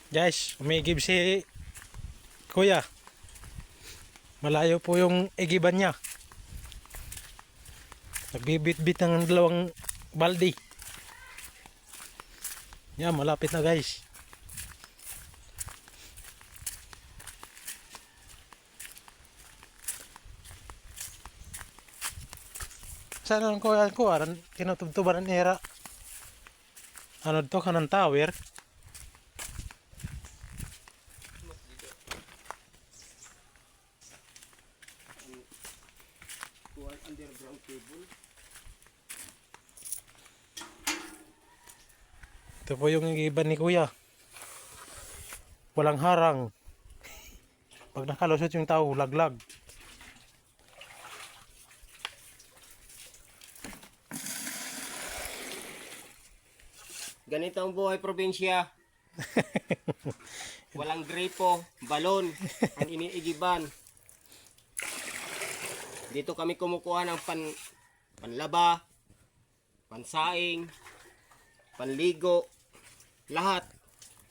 Guys, umigib si Kuya. Malayo po yung igiban niya. Nagbibit-bit ng dalawang baldi. Yan, malapit na guys. Saan ang kuya ko? Tinutubtuban ng era. Ano to? Kanang tower. Underground cable. Ito po yung igiban ni Kuya. Walang harang. Pag nakalusot yung tao, laglag. Ganito ang buhay probinsya. Walang gripo, balon, ang iniigiban. Dito kami kumukuha ng panlaba, pansaing, panligo, lahat.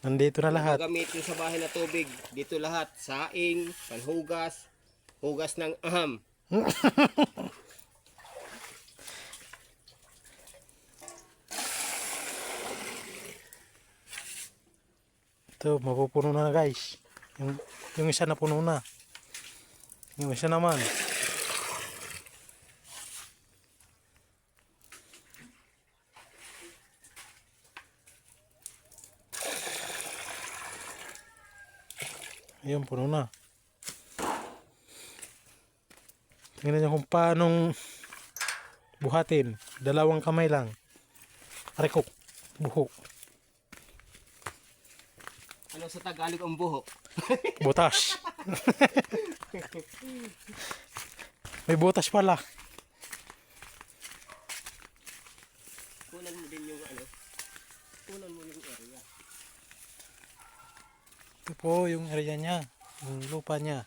Nandito na lahat. Gagamitin sa bahay na tubig. Dito lahat, saing, panhugas, hugas ng aham. Ito, mapupuno na guys. Yung isa na puno na. Yung isa naman. Ayun, puno na. Tingnan nyo kung paanong buhatin. Dalawang kamay lang. Aray ko, buhok. Ano sa Tagalog ang buhok? Butas. May butas pala. Kunan mo din yung ano. Kunan mo yung area. Ito po yung area niya. Yung lupa niya.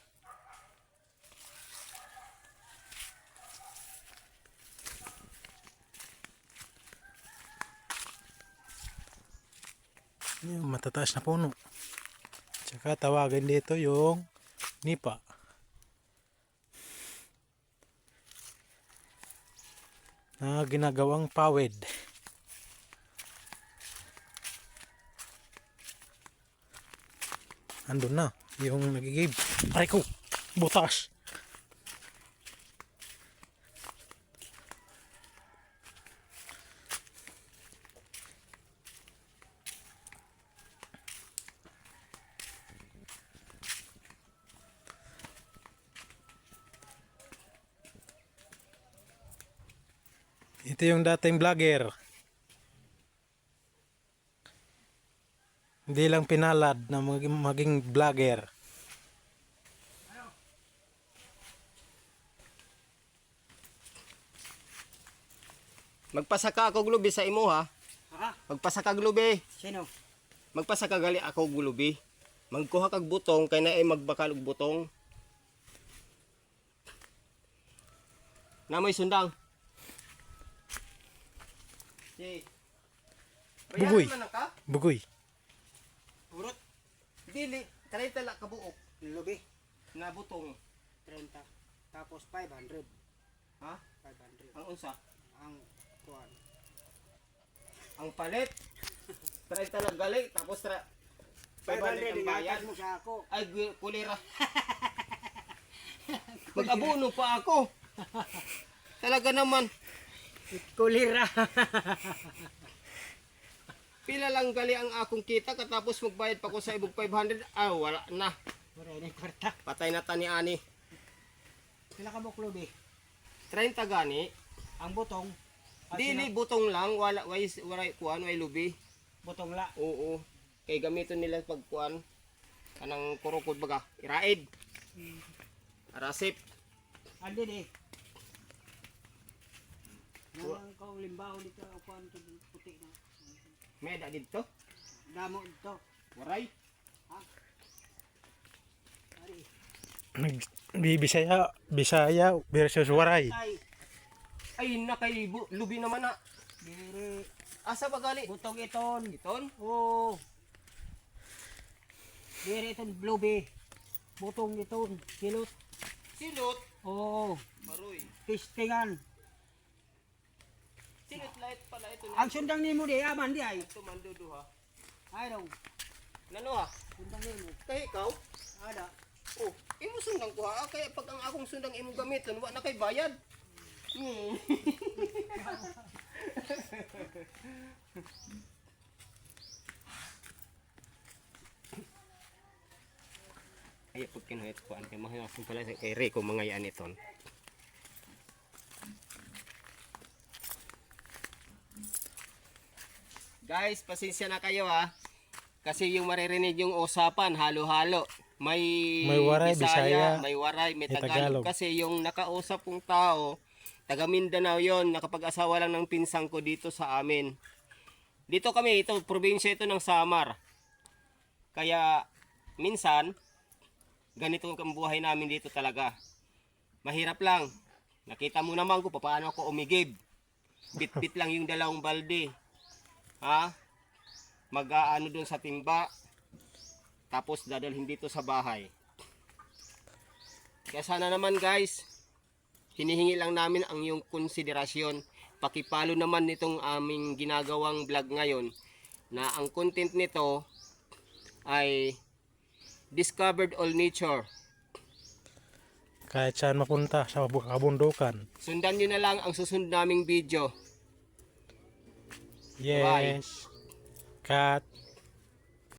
Yung matataas na puno. Tsaka tawagan dito yung nipa. Na ginagawang pawid. Andun na yung nagigib. Aray ko! Butas! Ito yung dating vlogger. Hindi lang pinalad na maging vlogger. Magpasaka ako gulubi sa imo ha. Ha? Magpasaka gulubi. Sino? Magpasaka gali ako gulubi. Magkuha kag butong kay na ay magbakal og butong. Namoy sundang. Si. Bugoy. Bayaran man ka? Bugoy. Urot. Dili, kanay tala ka buok Lubi. na butong. 30. Tapos 500. Ha? 500. Ang unsa? Ang kuwan. Ang palit. 30 lang gali tapos 500 ang bayad. Mo sa ako. Ay kulira. Mag-abono pa ako. Talaga naman. Kulira. Pila lang gali ang akong kita katapos magbayad pa ko sa ibog 500. Ah, wala na. Wala na yung kwarta. Patay na tani ani. Pila ka mo lubi? 30 gani. Ang butong. Dili butong lang, wala kuan way lubi. Butong la. Oo. Kay gamiton nila pag kuan kanang kurukod baga, iraid. Arasip. Andi di. Nang kau limbaho dito ang kuwan to puti na. Meda dito. Damo dito. Waray. Ari. Bisaya versus Waray. Ay, Ay nakay lubi naman na. diri Asa ba gali? butong iton. Iton. Oh. Diri itong blueberry. Butong ito, silot. Silot. Oo, Maroy. testingan. Silot light pala ito. Ang sundang nimo di, aman di ay. Ito mandudo ha. Ay dong, Nano ha? sundang nimo. Kaya ikaw? Ada. Oh, imo sundang ko ha. Kaya pag ang akong sundang imo gamiton, wa na kay bayad. Ay, pag kinuhit ko, ang mahiwasin pala kay Rico mga yan iton. Guys, pasensya na kayo ha. Kasi yung maririnig yung usapan, halo-halo. May waray, Bisaya, may waray, may may Tagalog. Tagalog. Kasi yung nakausap kong tao, taga Mindanao yon, nakapag-asawa lang ng pinsang ko dito sa amin. Dito kami, ito, probinsya ito ng Samar. Kaya, minsan, ganito ang buhay namin dito talaga. Mahirap lang. Nakita mo naman kung paano ako umigib. Bit-bit lang yung dalawang balde. Ha? Mag-aano doon sa timba. Tapos dadalhin dito sa bahay. Kaya sana naman guys, hinihingi lang namin ang iyong konsiderasyon. Pakipalo naman nitong aming ginagawang vlog ngayon na ang content nito ay discovered all nature. Kahit saan mapunta sa kabundukan. Sundan nyo na lang ang susunod naming video. Yes. Cut.